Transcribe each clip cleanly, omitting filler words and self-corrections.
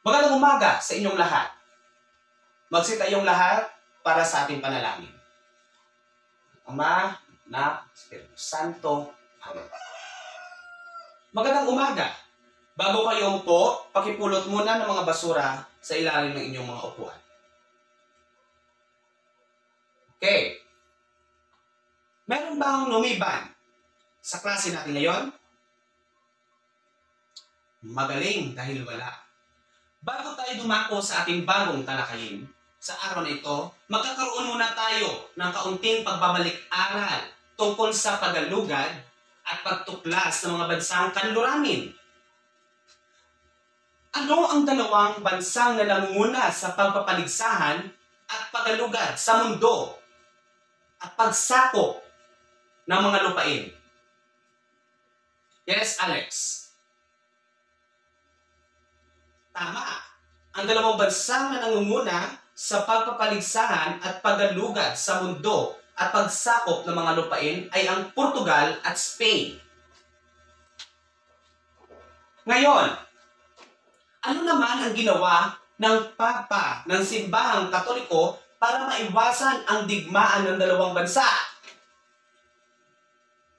Magandang umaga sa inyong lahat. Magsita tayong lahat para sa ating panalangin. Ama, Anak, Espiritu Santo. Amen. Magandang umaga. Bago kayo umupo, pakipulot muna ng mga basura sa ilalim ng inyong mga upuan. Okay. Meron bang lumiban sa klase natin ngayon? Magaling dahil wala. Bago tayo dumako sa ating bagong talakayin, sa araw na ito, magkakaroon muna tayo ng kaunting pagbabalik-aral tungkol sa pagalugad at pagtuklas ng mga bansang kanluranin. Ano ang dalawang bansang nangunguna sa pagpapaligsahan at pagalugad sa mundo at pagsakop ng mga lupain? Yes, Alex. Tama. Ang dalawang bansang nangunguna sa pagpapaligsahan at pagalugad sa mundo at pagsakop ng mga lupain ay ang Portugal at Spain. Ngayon, ano naman ang ginawa ng Papa ng Simbahang Katoliko para maiwasan ang digmaan ng dalawang bansa?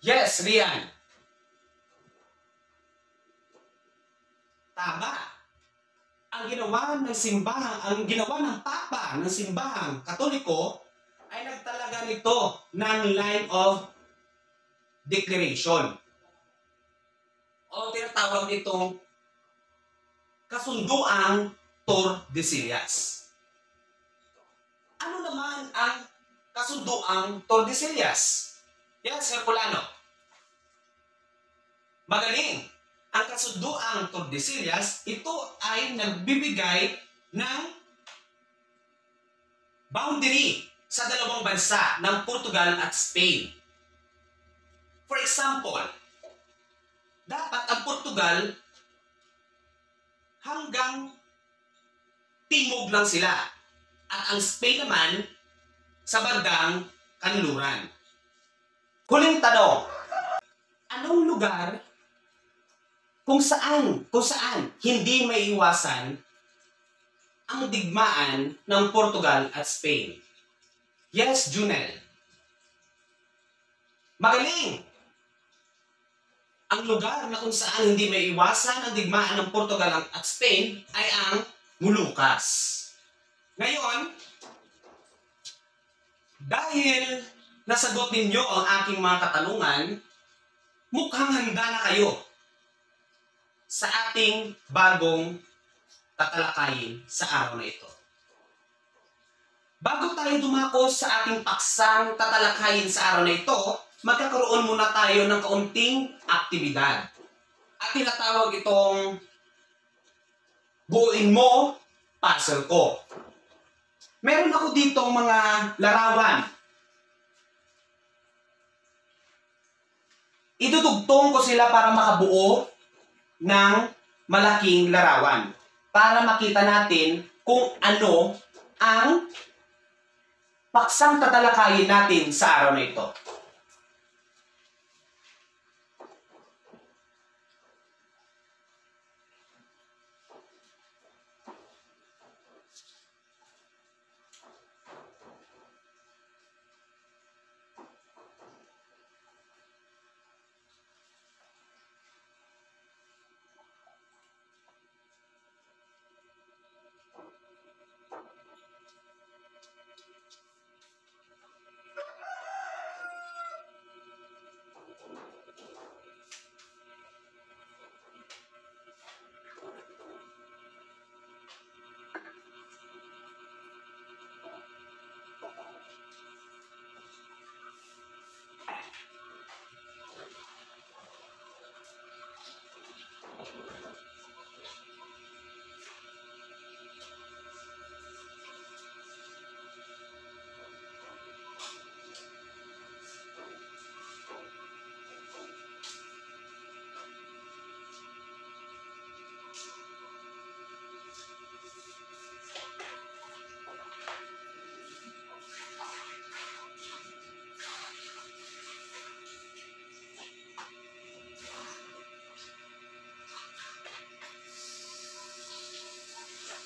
Yes, Rian. Tama. Ang ginawa ng Papa ng Simbahang Katoliko ay nagtalaga nito ng line of declaration. O tinatawag nitong Kasunduang Tordesillas. Ano naman ang Kasunduang Tordesillas? Yes, Herculano. Magaling. Ang Kasunduang Tordesillas, ito ay nagbibigay ng boundary sa dalawang bansa ng Portugal at Spain. For example, dapat ang Portugal hanggang timog lang sila at ang Spain naman sa bandang kanluran. Huling tanong, anong lugar kung saan hindi maiiwasan ang digmaan ng Portugal at Spain? Yes, Junel. Magaling! Ang lugar na kung saan hindi maiiwasan ang digmaan ng Portugal at Spain ay ang Moluccas. Ngayon, dahil nasagot ninyo ang aking mga katanungan, mukhang handa na kayo sa ating bagong tatalakayin sa araw na ito. Bago tayo dumako sa ating paksang tatalakayin sa araw na ito, magkakaroon muna tayo ng kaunting aktibidad. At tinatawag itong buuin mo, puzzle ko. Meron ako ditong mga larawan. Idudugtong ko sila para makabuo ng malaking larawan para makita natin kung ano ang paksang tatalakayin natin sa araw na ito.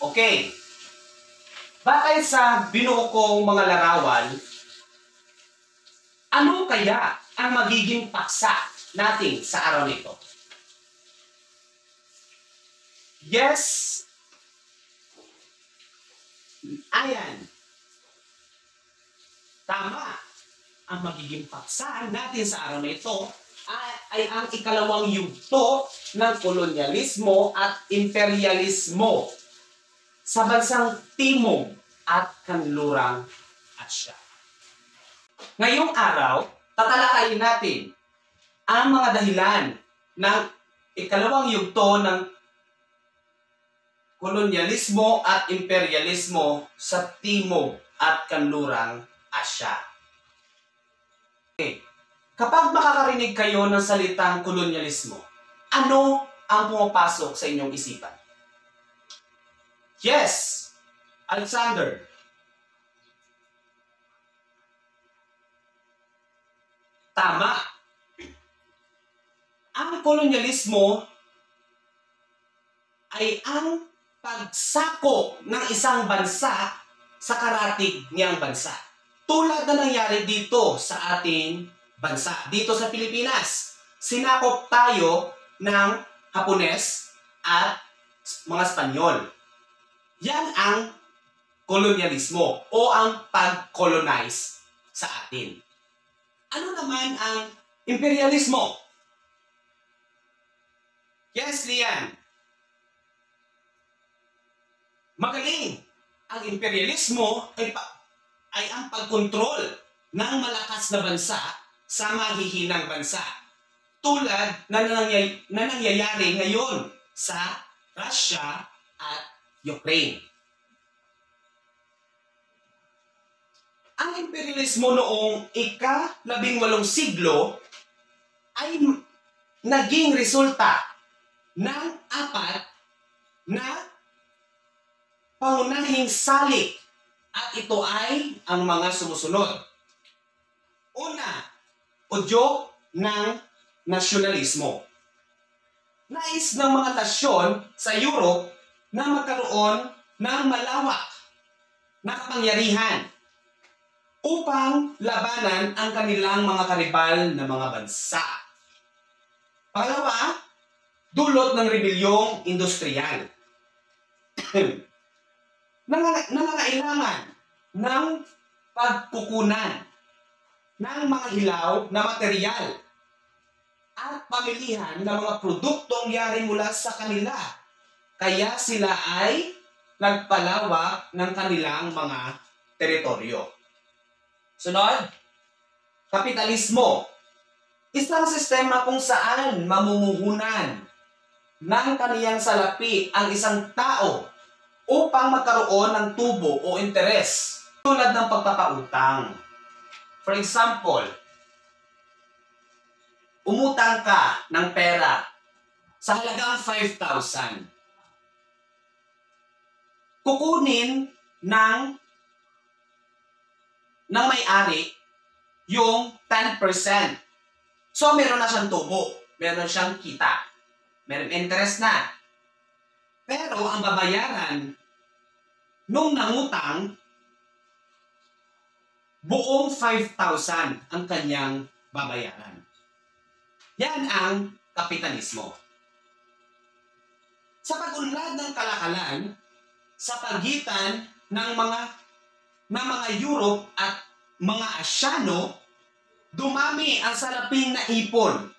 Okay. Batay sa binuo kong mga larawan, ano kaya ang magiging paksa natin sa araw nito? Yes. Ayan. Tama. Ang magiging paksa natin sa araw na ito ay ang ikalawang yugto ng kolonyalismo at imperialismo sa bansang Timog at Kanlurang Asya. Ngayong araw, tatalakayin natin ang mga dahilan ng ikalawang yugto ng kolonyalismo at imperialismo sa Timog at Kanlurang Asya. Okay. Kapag makakarinig kayo ng salitang kolonyalismo, ano ang pumapasok sa inyong isipan? Yes, Alexander. Tama. Ang kolonyalismo ay ang pagsako ng isang bansa sa karatig niyang bansa. Tulad na nangyari dito sa ating bansa, dito sa Pilipinas. Sinakop tayo ng Hapones at mga Espanyol. Yan ang kolonyalismo o ang pag-colonize sa atin. Ano naman ang imperialismo? Yes, Lian. Magaling. Ang imperialismo ay ang pagkontrol ng malakas na bansa sa mahihinang bansa. Tulad na nangyayari ngayon sa Russia at Ukraine. Ang imperialismo noong ika-18 siglo ay naging resulta ng 4 na pangunahing salik at ito ay ang mga sumusunod. Una, udyok ng nasyonalismo. Nais ng mga nasyon sa Europe na magkaroon ng malawak na kapangyarihan upang labanan ang kanilang mga karibal na mga bansa. Pangalawa, dulot ng rebilyong industrial. Nangangailangan ng pagkukunan ng mga hilaw na material at pamilihan ng mga produktong yari mula sa kanila. Kaya sila ay nagpalawak ng kanilang mga teritoryo. Sunod, kapitalismo. Isang sistema kung saan mamumuhunan ng kaniyang salapi ang isang tao upang magkaroon ng tubo o interes tulad ng pagpapautang. For example, umutang ka ng pera sa halagang 5,000. Kukunin ng may-ari yung 10%. So, meron na siyang tubo. Meron siyang kita. Meron interest na. Pero, ang babayaran nung nangutang, buong 5,000 ang kanyang babayaran. Yan ang kapitalismo. Sa pag-unlad ng kalakalan, sa pagitan ng mga Europe at mga Asyano, dumami ang salaping na ipon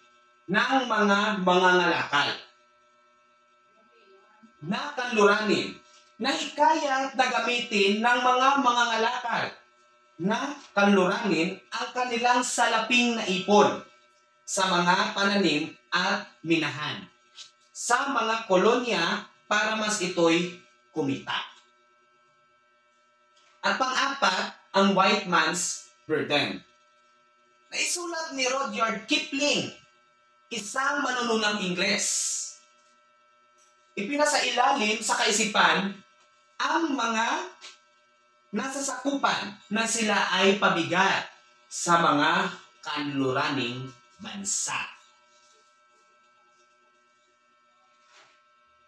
ng mga mangangalakal na kanluranin na hikayat na gamitin ng mga mangangalakal na kanluranin ang kanilang salaping na ipon sa mga pananim at minahan sa mga kolonya para mas ito'y kumita. At pang-apat, ang white man's burden. Naisulat ni Rudyard Kipling, isang manununang Ingles. Ipinasailalim sa kaisipan ang mga nasasakupan na sila ay pabigat sa mga kanluraning bansa.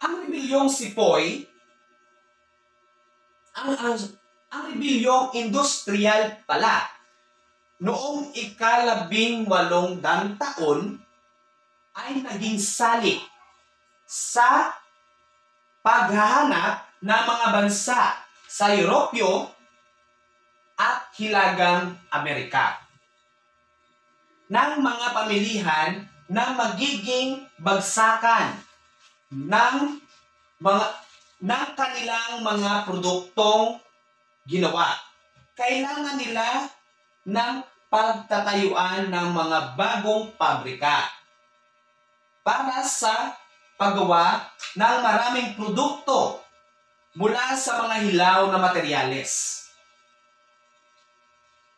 Ang rebilyong Sepoy Ang rebilyong industrial pala, noong ika-18 taon, ay naging salik sa paghahanap ng mga bansa sa Europyo at Hilagang Amerika ng mga pamilihan na magiging bagsakan ng kanilang mga produktong ginawa. Kailangan nila ng pagtatayuan ng mga bagong pabrika para sa paggawa ng maraming produkto mula sa mga hilaw na materyales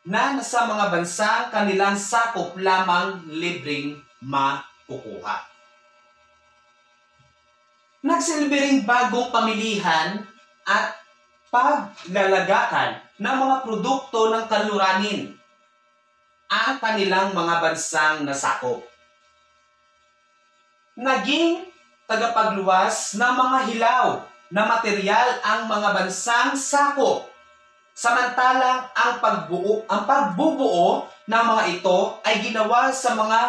na nasa mga bansang kanilang sakop lamang libreng makukuha. Nagsilbi ring bagong pamilihan at paglalagakan ng mga produkto ng kanluranin ang kanilang mga bansang nasakop. Naging tagapagluwas ng mga hilaw na materyal ang mga bansang sakop, samantalang ang pagbubuo ng mga ito ay ginawa sa mga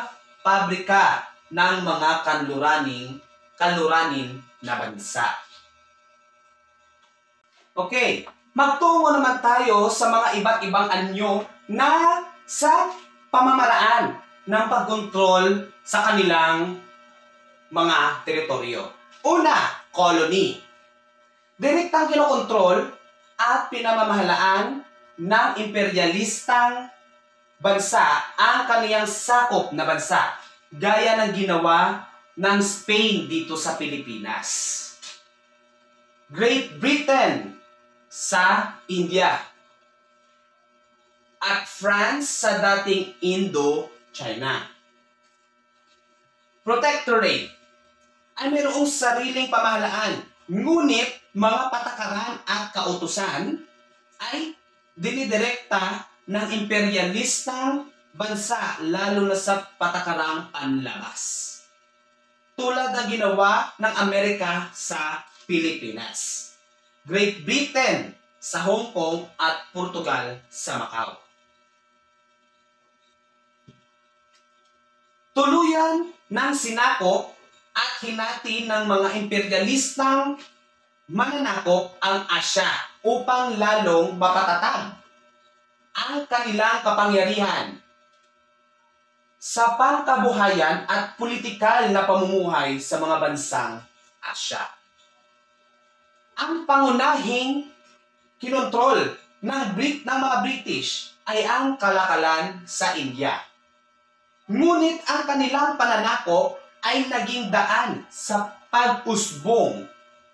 pabrika ng mga kanluranin na bansa. Okay, magtungo naman tayo sa mga iba't ibang anyo na sa pamamaraan ng pagkontrol sa kanilang mga teritoryo. Una, colony. Direktang kinokontrol at pinamamahalaan ng imperialistang bansa ang kaniyang sakop na bansa, gaya ng ginawa ng Spain dito sa Pilipinas. Great Britain sa India at France sa dating Indo-China. Protectorate ay mayroong sariling pamahalaan, ngunit mga patakaran at kautusan ay dinidirekta ng imperialistang bansa, lalo na sa patakarang panlabas, tulad ng ginawa ng Amerika sa Pilipinas, Great Britain sa Hong Kong at Portugal sa Macau. Tuluyan ng sinakop at hinati ng mga imperialistang mananakop ang Asya upang lalong mapatatag ang kanilang kapangyarihan sa pangkabuhayan at politikal na pamumuhay sa mga bansang Asya. Ang pangunahing kinontrol ng mga British ay ang kalakalan sa India. Ngunit ang kanilang pananakop ay naging daan sa pag-usbong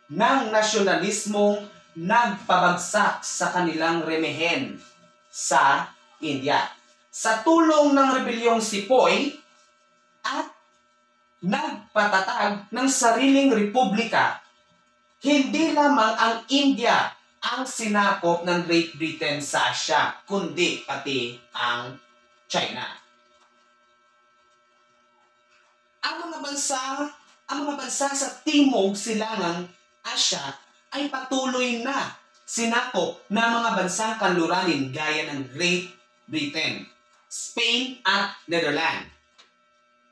ng nasyonalismong nagpabagsak sa kanilang remihen sa India. Sa tulong ng rebelyong Sepoy at nagpatatag ng sariling republika, hindi lamang ang India ang sinakop ng Great Britain sa Asya, kundi pati ang China. Ang mga bansa sa timog silangang Asya ay patuloy na sinakop ng mga bansang kanluranin gaya ng Great Britain, Spain at Netherlands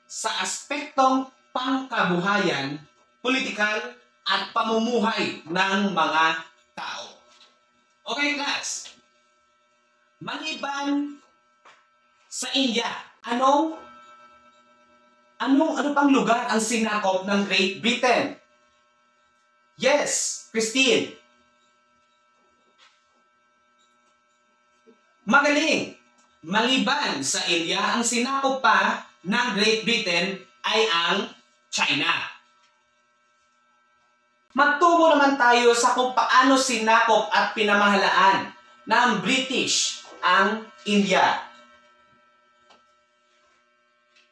sa aspektong pangkabuhayan, politikal at pamumuhay ng mga tao. Okay, class. Maliban sa India, ano pang lugar ang sinakop ng Great Britain? Yes, Christine. Magaling. Maliban sa India, ang sinakop pa ng Great Britain ay ang China. Magtungo naman tayo sa kung paano sinakop at pinamahalaan ng British ang India.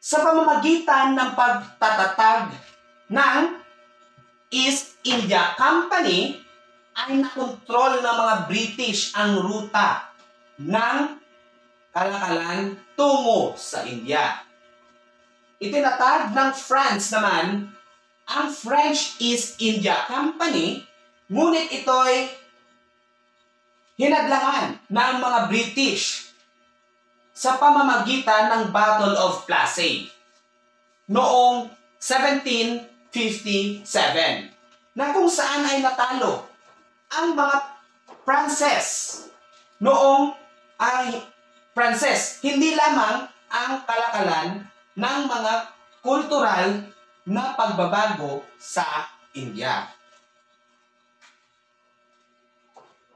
Sa pamamagitan ng pagtatatag ng East India Company, ay nakontrol ng mga British ang ruta ng kalakalan tungo sa India. Itinatag ng France naman ang French East India Company, ngunit ito'y hinadlangan ng mga British sa pamamagitan ng Battle of Plassey noong 1757 na kung saan ay natalo ang mga Pranses noong Pranses, hindi lamang ang kalakalan ng mga kultural na pagbabago sa India.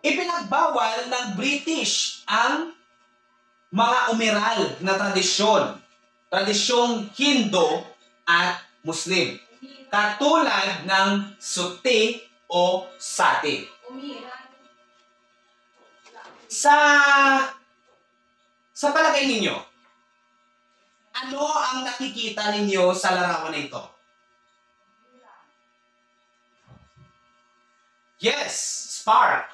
Ipinagbawal ng British ang mga umiral na tradisyong Hindu at Muslim, katulad ng suti o sati. Sa palagay ninyo, ano ang nakikita ninyo sa larawan na ito? Yes, spark.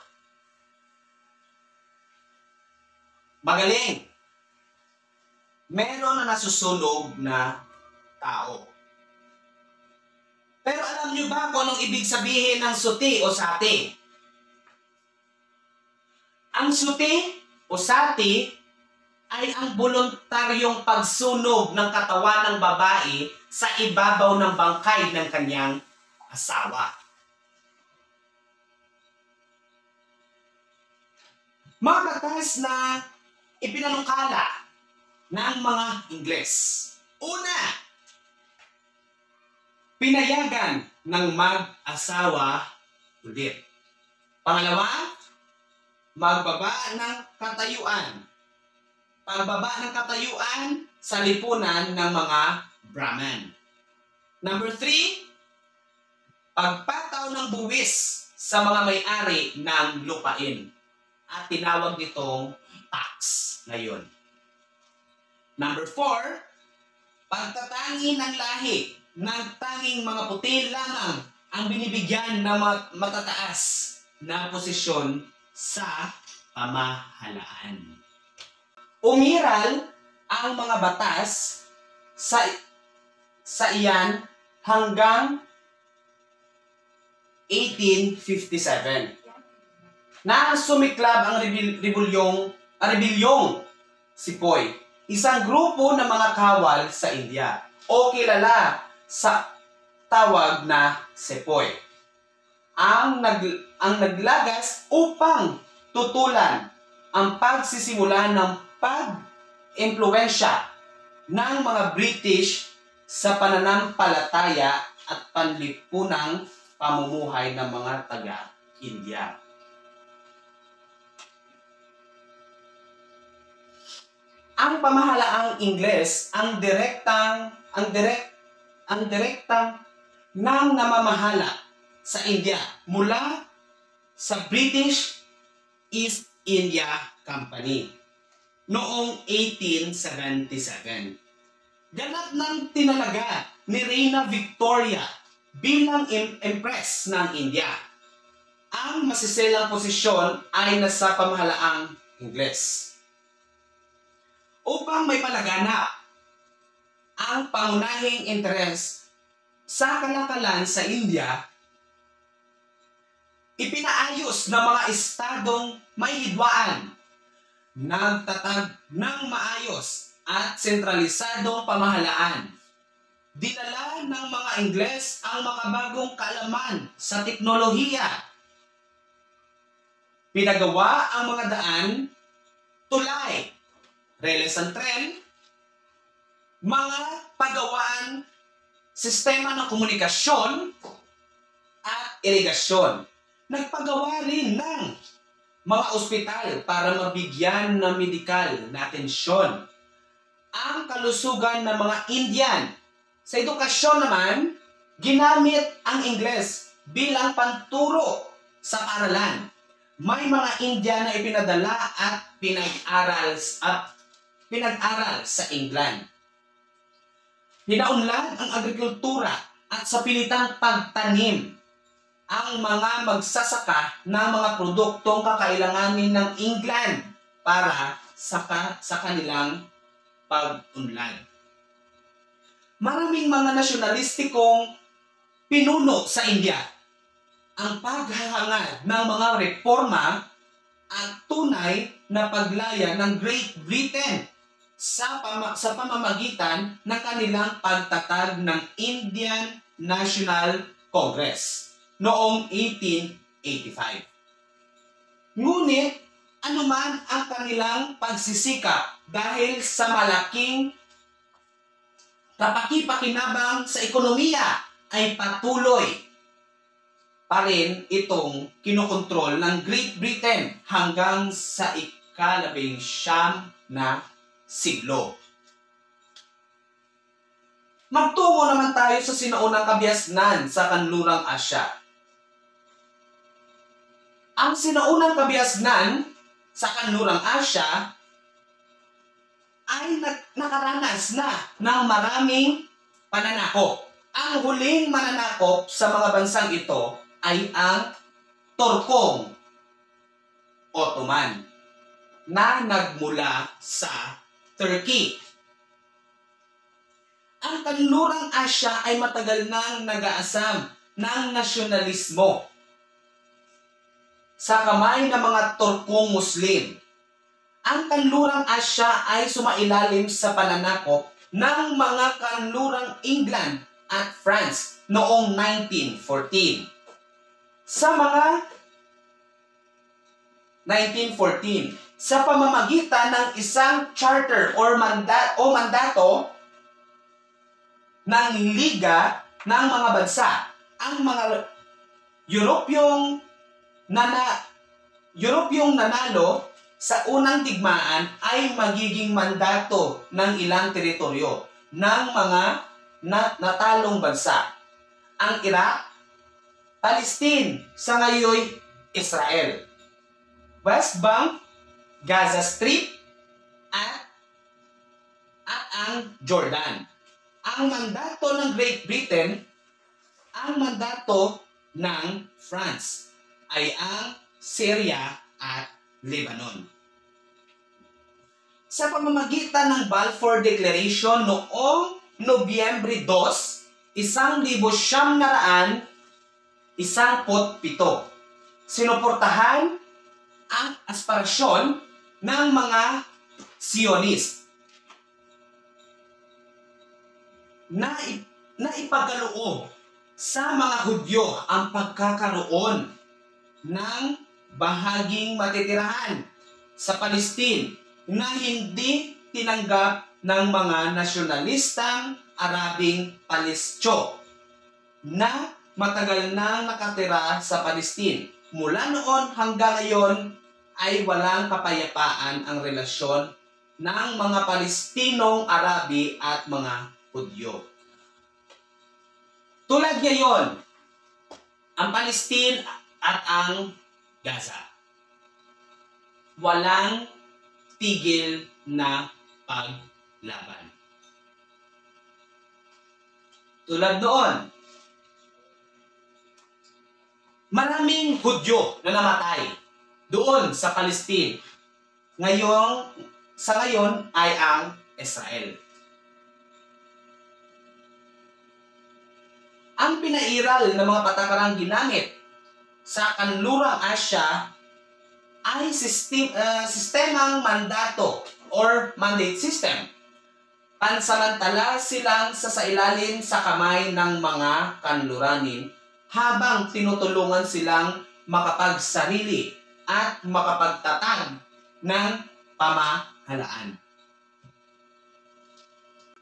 Magaling. Meron na nasusunog na tao. Pero alam niyo ba kung anong ibig sabihin ng suti o sati? Ang suti o sati ay ang voluntaryong pagsunog ng katawan ng babae sa ibabaw ng bangkay ng kanyang asawa. Mga batas na ipinanukala ng mga Ingles. Una, pinayagan ng mag-asawa ulit. Pangalawa, magbaba ng katayuan. Pagbaba ng katayuan sa lipunan ng mga Brahman. Number 3, pagpataw ng buwis sa mga may-ari ng lupain. At tinawag nitong tax ngayon. Number 4, pagtatangi ng lahi ng tanging mga puti lamang ang binibigyan ng matataas na posisyon sa pamahalaan. Umiral ang mga batas sa iyan hanggang 1857 na sumiklab ang rebelyong Sepoy, isang grupo ng mga kawal sa India o kilala sa tawag na Sepoy. Ang naglagas upang tutulan ang pagsisimula ng pag-impluwensya ng mga British sa pananampalataya at panlipunang pamumuhay ng mga taga-India. Ang pamahalaang Ingles ang direktang nang namamahala sa India mula sa British East India Company noong 1877. Ganap ng tinalaga ni Reyna Victoria bilang Empress ng India. Ang masiselang posisyon ay nasa pamahalaang Ingles. Upang may palaganap ang pangunahing interes sa kalakalan sa India, ipinaayos ng mga estadong may hidwaan, nagtatag ng maayos at sentralisadong pamahalaan. Dinala ng mga Ingles ang makabagong kaalaman sa teknolohiya. Pinagawa ang mga daan, tulay, reles ng tren, mga pagawaan, sistema ng komunikasyon at irigasyon. Nagpagawa rin ng mga ospital para mabigyan ng medikal na atensyon ang kalusugan ng mga Indian. Sa edukasyon naman, ginamit ang Ingles bilang panturo sa paaralan. May mga Indian na ipinadala at pinag-aral sa England. Pinaunlad ang agrikultura at sa pilitang pagtanim ang mga magsasaka ng mga produktong kakailanganin ng England para sa kanilang pag-unlad. Maraming mga nasyonalistikong pinuno sa India ang paghahangad ng mga reforma at tunay na paglaya ng Great Britain sa pamamagitan ng kanilang pagtatag ng Indian National Congress noong 1885. Ngunit anuman ang kanilang pagsisikap dahil sa malaking kapaki-pakinabang sa ekonomiya ay patuloy pa rin itong kinokontrol ng Great Britain hanggang sa ika-19 na siglo. Magtungo naman tayo sa sinaunang kabiasnan sa kanlurang Asya. Ang sinaunang kabiasnan sa kanlurang Asya ay nakaranas na ng maraming pananakop. Ang huling mananakop sa mga bansang ito ay ang Turkong Ottoman na nagmula sa Turkey. Ang kanlurang Asya ay matagal nang nag-aasam ng nasyonalismo sa kamay ng mga Turkong Muslim. Ang kanlurang Asya ay sumailalim sa pananakop ng mga kanlurang England at France noong 1914. Sa mga 1914, sa pamamagitan ng isang charter or mandato ng Liga ng mga bansa, ang mga Europyong nanalo sa unang digmaan ay magiging mandato ng ilang teritoryo ng mga natalong bansa. Ang Iraq, Palestine, sa ngayon Israel, West Bank, Gaza Strip, at ang Jordan. Ang mandato ng Great Britain, ang mandato ng France ay ang Syria at Lebanon. Sa pamamagitan ng Balfour Declaration noong Nobyembre 2, 1917, sinuportahan ang aspirasyon ng mga Zionist na ipagaloob sa mga Hudyo ang pagkakaroon ng bahaging matitirahan sa Palestine na hindi tinanggap ng mga nasyonalistang Arabing Palestyo na matagal nang nakatira sa Palestine. Mula noon hanggang ngayon ay walang kapayapaan ang relasyon ng mga Palestinong Arabi at mga Hudyo. Tulad ngayon, ang Palestine at ang Gaza. Walang tigil na paglaban. Tulad noon, maraming Hudyo na namatay doon sa Palestine. Sa ngayon ay ang Israel. Ang pinairal ng mga patakarang ginamit sa kanlurang Asya ay sistemang mandato or mandate system. Pansamantala silang sasailalim sa kamay ng mga kanluranin habang tinutulungan silang makapagsarili at makapagtatag ng pamahalaan.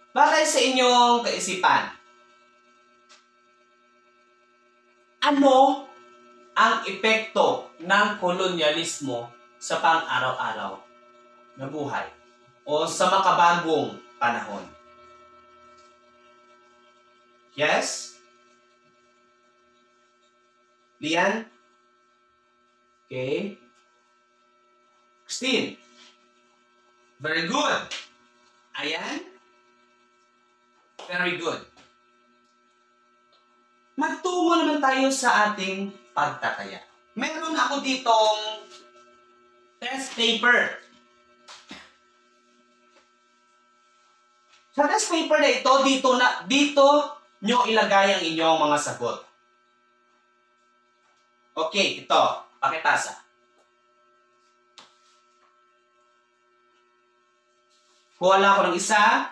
Batay sa inyong kaisipan, ano ang epekto ng kolonyalismo sa pang-araw-araw na buhay o sa makabagong panahon? Yes? Lian? Okay. Christine? Very good. Ayan? Very good. Magtungo naman tayo sa ating pagtataya. Meron ako ditong test paper. Sa test paper na ito, dito nyo ilagay ang inyong mga sagot. Okay, ito. Pakitasa. Kuha lang ako ng isa.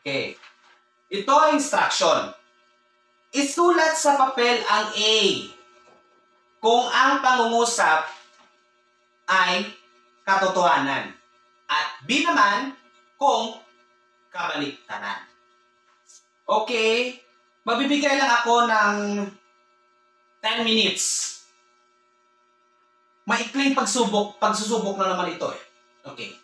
Okay. Ito ang instruction. Isulat sa papel ang A kung ang pangungusap ay katotohanan. At B naman kung kabaliktaran. Okay. Magbibigay lang ako ng 10 minutes. Maikling pagsusubok na naman ito eh. Okay.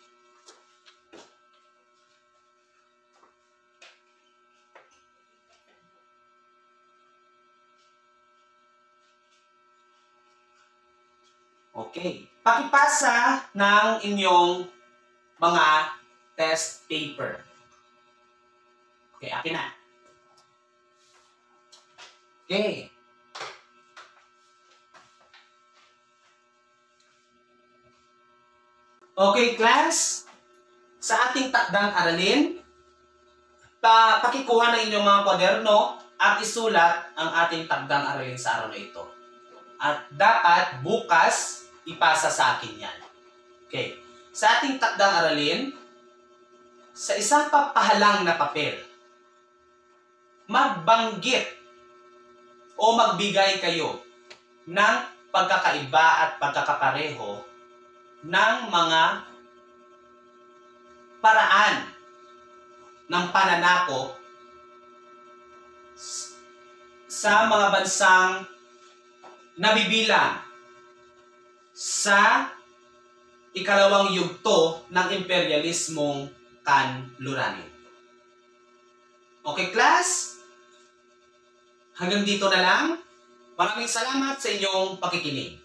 Okay. Pakipasa ng inyong mga test paper. Okay, akin na. Okay. Okay, class. Sa ating takdang aralin, pakikuha ng inyong mga kwaderno at isulat ang ating takdang aralin sa araw na ito. At dapat bukas ipasa sa akin yan. Okay. Sa ating takdang aralin, sa isang papahalang na papel, magbanggit o magbigay kayo ng pagkakaiba at pagkakapareho ng mga paraan ng pananakop sa mga bansang nabibilang sa ikalawang yugto ng imperialismong kanluranin. Okay, class? Hanggang dito na lang. Maraming salamat sa inyong pakikinig.